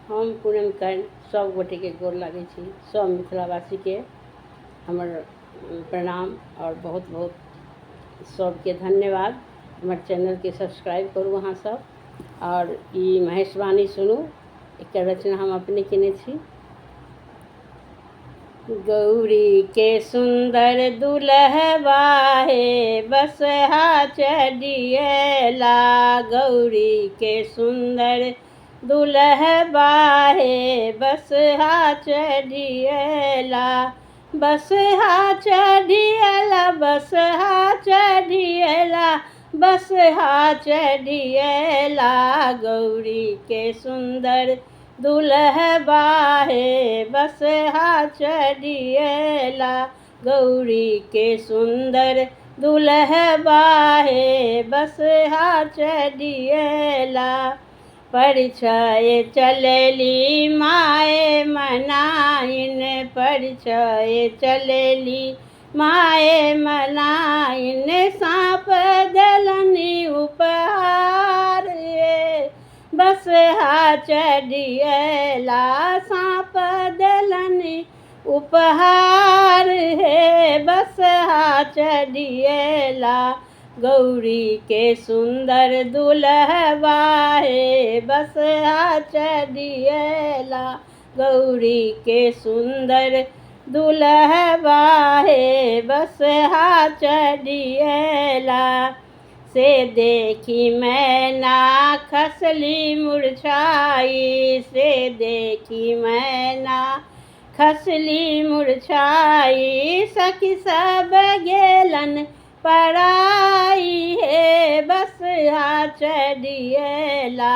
हम पूनम कर्ण सब गोटे के गोर लागै छी। सब मिथिलावासी के हमर प्रणाम और बहुत बहुत सबके धन्यवाद। हमर चैनल के सब्सक्राइब करू अहाँ सब और ई महेशवाणी सुनू। एकर रचना हम अपने केने छी। गौरी के सुंदर दुल्हवा हे बसहा चढ़िएला। गौरी के सुंदर दुल्हवा हे बसहा चढ़िएला। बसहा चढ़िएला बसहा चढ़िएला बसहा चढ़िएला। गौरी के सुंदर दुल्हवा हे बसहा चढ़िएला। गौरी के सुंदर दुल्हवा हे बसहा चढ़िएला। परिछय चलेली माए मनाइन परिछय चलेली माए मनाइन। साँप देलनि उपहार बसहा चढ़िएला। साँप देलनि उपहार हे बसहा चढ़िएला। गौरी के सुंदर दुल्हवा हे बसहा चढ़िएला। गौरी के सुंदर दुल्हवा हे बसहा चढ़िएला। से देखी मैना खसली मुरझाई से देखी मैना खसली मुरझाई। सखी सब गेलन पराई हे बसहा चढ़िएला।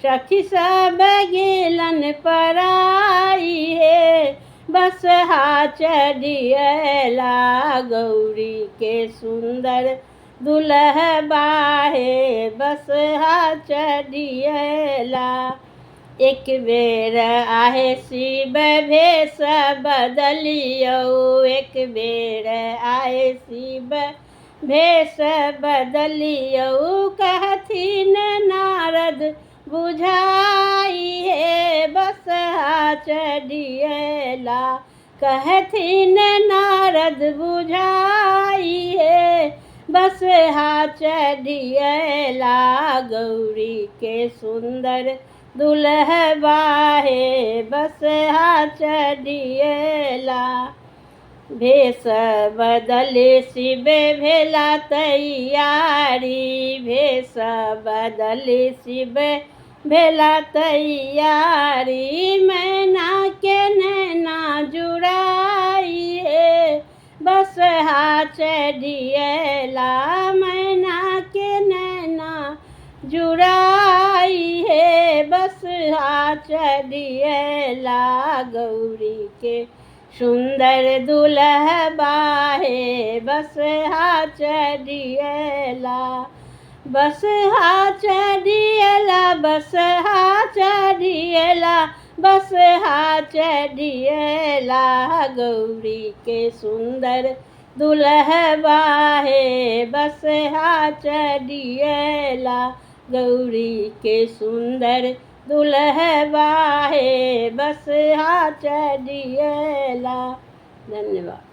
सखी सब गेलन पराई हे बसहा चढ़िएला। गौरी के सुंदर दुल्हवा हे बसहा चढ़िएला। एक बेर आहे शिव भेष बदलियो एक बेर आहे शिव भेष बदलियो। कहथिन नारद बुझाई हे बसहा चढ़िएला। कहथिन नारद बुझाई हे बसहा चढ़िएला। गौरी के सुंदर दुल्हवा हे बसहा चढ़िएला। भेष बदले शिव भेला तैयारी भेष बदले शिव भेला तैयारी। मैना के नैना जुड़ाई हे बसहा चढ़िएला। मैना के नैना जुड़ाई हे बसहा चढ़िएला। गौरी के सुंदर दुल्हवा हे बसहा चढ़िएला। बसहा चढ़िएला बसहा चढ़िएला बसहा चढ़िएला। गौरी के सुंदर दुल्हवा हे बसहा चढ़िएला। गौरी के सुंदर दुल्हवा हे बसहा चढ़िएला। धन्यवाद।